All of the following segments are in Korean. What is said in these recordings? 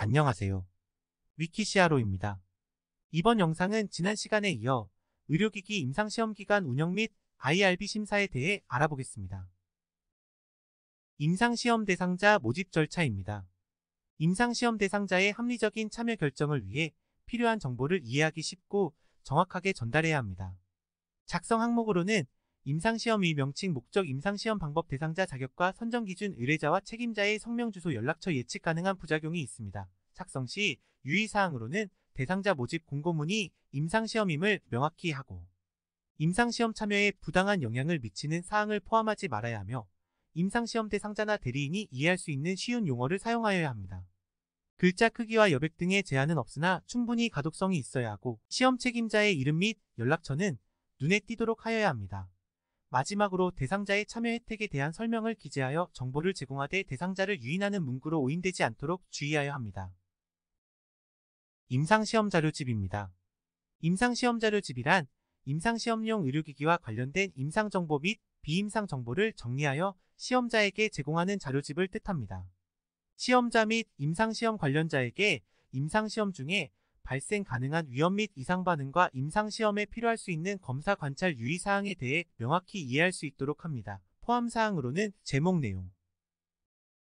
안녕하세요. 위키시아로입니다. 이번 영상은 지난 시간에 이어 의료기기 임상시험기간 운영 및 IRB 심사에 대해 알아보겠습니다. 임상시험 대상자 모집 절차입니다. 임상시험 대상자의 합리적인 참여 결정을 위해 필요한 정보를 이해하기 쉽고 정확하게 전달해야 합니다. 작성 항목으로는 임상시험의 명칭, 목적, 임상시험 방법, 대상자 자격과 선정기준, 의뢰자와 책임자의 성명, 주소, 연락처, 예측 가능한 부작용이 있습니다. 작성 시 유의사항으로는 대상자 모집 공고문이 임상시험임을 명확히 하고 임상시험 참여에 부당한 영향을 미치는 사항을 포함하지 말아야 하며 임상시험 대상자나 대리인이 이해할 수 있는 쉬운 용어를 사용하여야 합니다. 글자 크기와 여백 등의 제한은 없으나 충분히 가독성이 있어야 하고 시험 책임자의 이름 및 연락처는 눈에 띄도록 하여야 합니다. 마지막으로 대상자의 참여 혜택에 대한 설명을 기재하여 정보를 제공하되 대상자를 유인하는 문구로 오인되지 않도록 주의하여야 합니다. 임상시험 자료집입니다. 임상시험 자료집이란 임상시험용 의료기기와 관련된 임상정보 및 비임상 정보를 정리하여 시험자에게 제공하는 자료집을 뜻합니다. 시험자 및 임상시험 관련자에게 임상시험 중에 발생 가능한 위험 및 이상 반응과 임상시험에 필요할 수 있는 검사 관찰 유의사항에 대해 명확히 이해할 수 있도록 합니다. 포함사항으로는 제목 내용,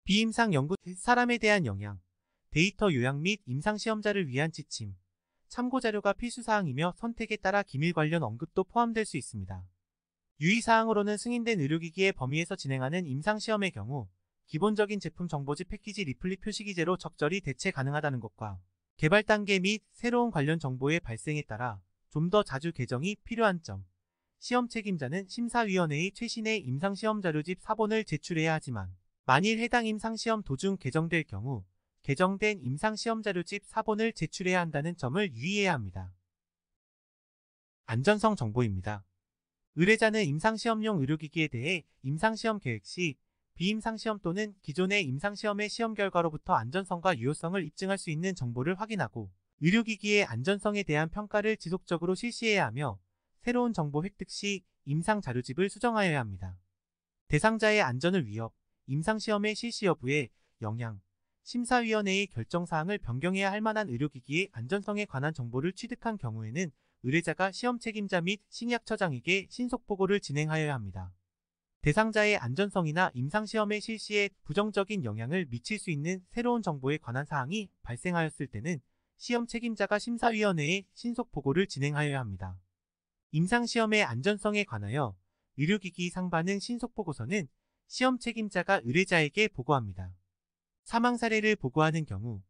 비임상 연구, 사람에 대한 영향, 데이터 요약 및 임상시험자를 위한 지침, 참고자료가 필수사항이며 선택에 따라 기밀 관련 언급도 포함될 수 있습니다. 유의사항으로는 승인된 의료기기의 범위에서 진행하는 임상시험의 경우 기본적인 제품 정보지 패키지 리플릿 표시기재로 적절히 대체 가능하다는 것과 개발 단계 및 새로운 관련 정보의 발생에 따라 좀 더 자주 개정이 필요한 점, 시험 책임자는 심사위원회의 최신의 임상시험 자료집 사본을 제출해야 하지만 만일 해당 임상시험 도중 개정될 경우 개정된 임상시험 자료집 사본을 제출해야 한다는 점을 유의해야 합니다. 안전성 정보입니다. 의뢰자는 임상시험용 의료기기에 대해 임상시험 계획 시 비임상시험 또는 기존의 임상시험의 시험 결과로부터 안전성과 유효성을 입증할 수 있는 정보를 확인하고 의료기기의 안전성에 대한 평가를 지속적으로 실시해야 하며 새로운 정보 획득 시 임상자료집을 수정하여야 합니다. 대상자의 안전을 위협, 임상시험의 실시 여부에 영향, 심사위원회의 결정사항을 변경해야 할 만한 의료기기의 안전성에 관한 정보를 취득한 경우에는 의뢰자가 시험 책임자 및 신약처장에게 신속보고를 진행하여야 합니다. 대상자의 안전성이나 임상시험의 실시에 부정적인 영향을 미칠 수 있는 새로운 정보에 관한 사항이 발생하였을 때는 시험 책임자가 심사위원회에 신속보고를 진행하여야 합니다. 임상시험의 안전성에 관하여 의료기기 상반응 신속보고서는 시험 책임자가 의뢰자에게 보고합니다. 사망 사례를 보고하는 경우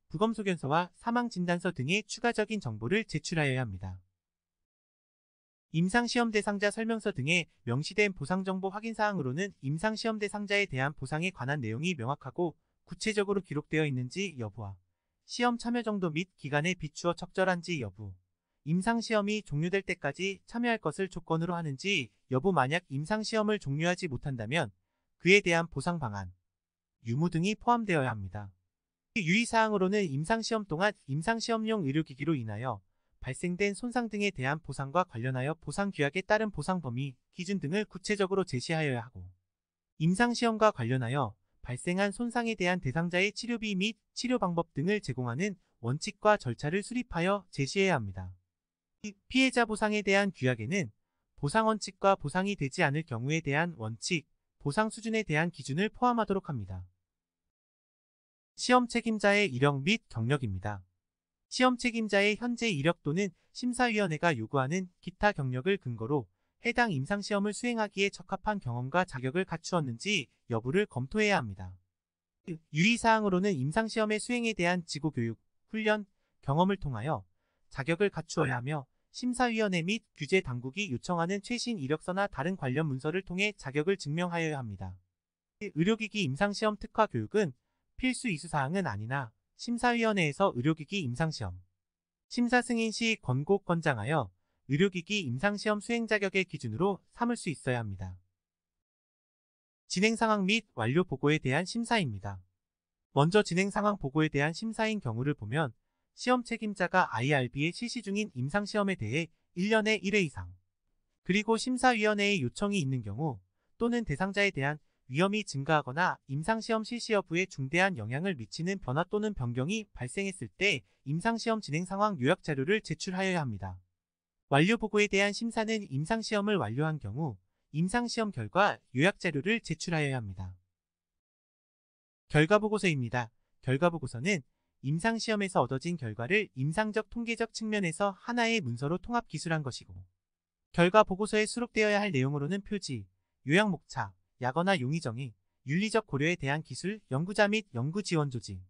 부검소견서와 사망진단서 등의 추가적인 정보를 제출하여야 합니다. 임상시험 대상자 설명서 등에 명시된 보상정보 확인사항으로는 임상시험 대상자에 대한 보상에 관한 내용이 명확하고 구체적으로 기록되어 있는지 여부와 시험 참여 정도 및 기간에 비추어 적절한지 여부, 임상시험이 종료될 때까지 참여할 것을 조건으로 하는지 여부, 만약 임상시험을 종료하지 못한다면 그에 대한 보상 방안, 유무 등이 포함되어야 합니다. 유의사항으로는 임상시험 동안 임상시험용 의료기기로 인하여 발생된 손상 등에 대한 보상과 관련하여 보상규약에 따른 보상 범위, 기준 등을 구체적으로 제시하여야 하고 임상시험과 관련하여 발생한 손상에 대한 대상자의 치료비 및 치료 방법 등을 제공하는 원칙과 절차를 수립하여 제시해야 합니다. 피해자 보상에 대한 규약에는 보상 원칙과 보상이 되지 않을 경우에 대한 원칙, 보상 수준에 대한 기준을 포함하도록 합니다. 시험 책임자의 이력 및 경력입니다. 시험 책임자의 현재 이력 또는 심사위원회가 요구하는 기타 경력을 근거로 해당 임상시험을 수행하기에 적합한 경험과 자격을 갖추었는지 여부를 검토해야 합니다. 유의사항으로는 임상시험의 수행에 대한 지고교육, 훈련, 경험을 통하여 자격을 갖추어야 하며 심사위원회 및 규제당국이 요청하는 최신 이력서나 다른 관련 문서를 통해 자격을 증명하여야 합니다. 의료기기 임상시험 특화 교육은 필수 이수사항은 아니나 심사위원회에서 의료기기 임상시험 심사 승인 시 권장하여 의료기기 임상시험 수행 자격의 기준으로 삼을 수 있어야 합니다. 진행상황 및 완료 보고에 대한 심사입니다. 먼저 진행상황 보고에 대한 심사인 경우를 보면 시험 책임자가 IRB에 실시 중인 임상시험에 대해 1년에 1회 이상, 그리고 심사위원회의 요청이 있는 경우 또는 대상자에 대한 위험이 증가하거나 임상시험 실시 여부에 중대한 영향을 미치는 변화 또는 변경이 발생했을 때 임상시험 진행 상황 요약 자료를 제출하여야 합니다. 완료 보고에 대한 심사는 임상시험을 완료한 경우 임상시험 결과 요약 자료를 제출하여야 합니다. 결과보고서입니다. 결과보고서는 임상시험에서 얻어진 결과를 임상적 통계적 측면에서 하나의 문서로 통합 기술한 것이고, 결과보고서에 수록되어야 할 내용으로는 표지, 요약 목차, 약어나 용의 정의, 윤리적 고려에 대한 기술, 연구자 및 연구 지원 조직,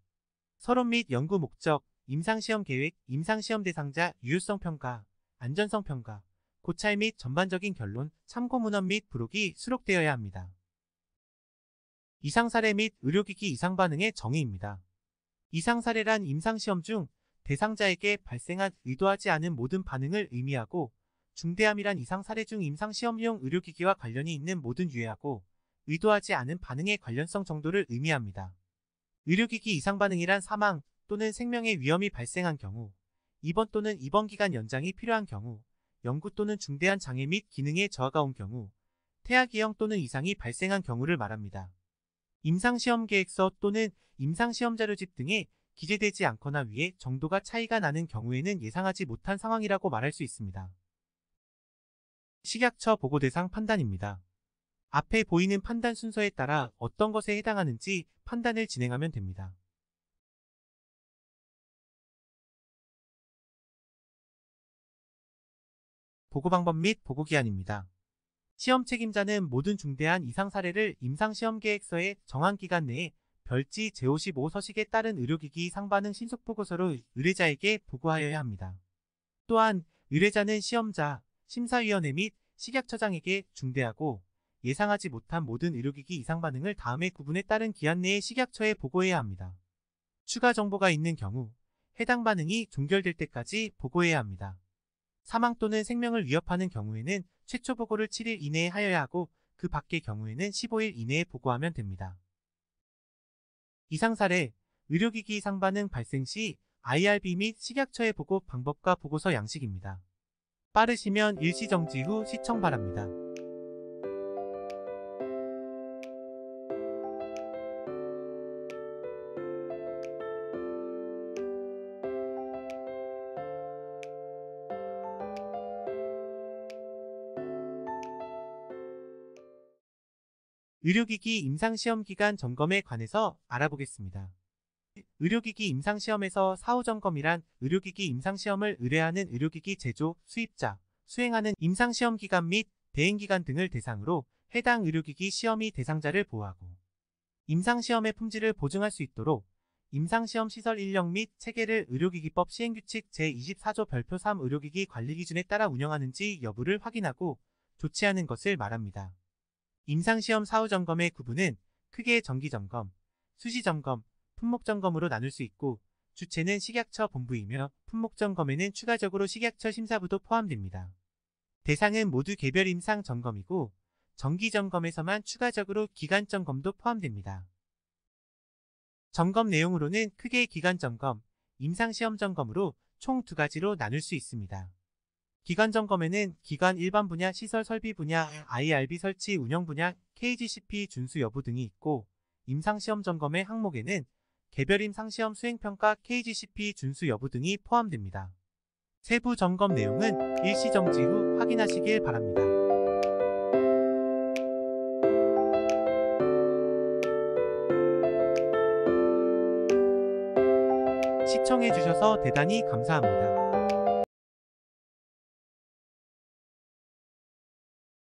서론 및 연구 목적, 임상시험 계획, 임상시험 대상자, 유효성 평가, 안전성 평가, 고찰 및 전반적인 결론, 참고 문헌 및 부록이 수록되어야 합니다. 이상 사례 및 의료기기 이상 반응의 정의입니다. 이상 사례란 임상시험 중 대상자에게 발생한 의도하지 않은 모든 반응을 의미하고, 중대함이란 이상 사례 중 임상시험용 의료기기와 관련이 있는 모든 유해하고 의도하지 않은 반응의 관련성 정도를 의미합니다. 의료기기 이상 반응이란 사망 또는 생명의 위험이 발생한 경우, 입원 또는 입원 기간 연장이 필요한 경우, 연구 또는 중대한 장애 및 기능의 저하가 온 경우, 태아기형 또는 이상이 발생한 경우를 말합니다. 임상시험 계획서 또는 임상시험 자료집 등에 기재되지 않거나 위에 정도가 차이가 나는 경우에는 예상하지 못한 상황이라고 말할 수 있습니다. 식약처 보고 대상 판단입니다. 앞에 보이는 판단 순서에 따라 어떤 것에 해당하는지 판단을 진행하면 됩니다. 보고 방법 및 보고 기한입니다. 시험 책임자는 모든 중대한 이상 사례를 임상시험 계획서에 정한 기간 내에 별지 제55 서식에 따른 의료기기 상반응 신속보고서로 의뢰자에게 보고하여야 합니다. 또한 의뢰자는 시험자, 심사위원회 및 식약처장에게 중대하고 예상하지 못한 모든 의료기기 이상 반응을 다음의 구분에 따른 기한 내에 식약처에 보고해야 합니다. 추가 정보가 있는 경우 해당 반응이 종결될 때까지 보고해야 합니다. 사망 또는 생명을 위협하는 경우에는 최초 보고를 7일 이내에 하여야 하고, 그 밖의 경우에는 15일 이내에 보고하면 됩니다. 이상 사례, 의료기기 이상 반응 발생 시 IRB 및 식약처에 보고 방법과 보고서 양식입니다. 빠르시면 일시정지 후 시청 바랍니다. 의료기기 임상시험 기간 점검에 관해서 알아보겠습니다. 의료기기 임상시험에서 사후 점검이란 의료기기 임상시험을 의뢰하는 의료기기 제조, 수입자, 수행하는 임상시험 기관 및 대행기관 등을 대상으로 해당 의료기기 시험이 대상자를 보호하고 임상시험의 품질을 보증할 수 있도록 임상시험 시설 인력 및 체계를 의료기기법 시행규칙 제24조 별표 3 의료기기 관리기준에 따라 운영하는지 여부를 확인하고 조치하는 것을 말합니다. 임상시험 사후 점검의 구분은 크게 정기점검, 수시점검, 품목점검으로 나눌 수 있고, 주체는 식약처 본부이며 품목점검에는 추가적으로 식약처 심사부도 포함됩니다. 대상은 모두 개별 임상점검이고, 정기점검에서만 추가적으로 기간점검도 포함됩니다. 점검 내용으로는 크게 기간점검, 임상시험점검으로 총 두 가지로 나눌 수 있습니다. 기관점검에는 기관 일반 분야, 시설 설비 분야, IRB 설치 운영 분야, KGCP 준수 여부 등이 있고, 임상시험 점검의 항목에는 개별 임상시험 수행평가, KGCP 준수 여부 등이 포함됩니다. 세부 점검 내용은 일시정지 후 확인하시길 바랍니다. 시청해주셔서 대단히 감사합니다.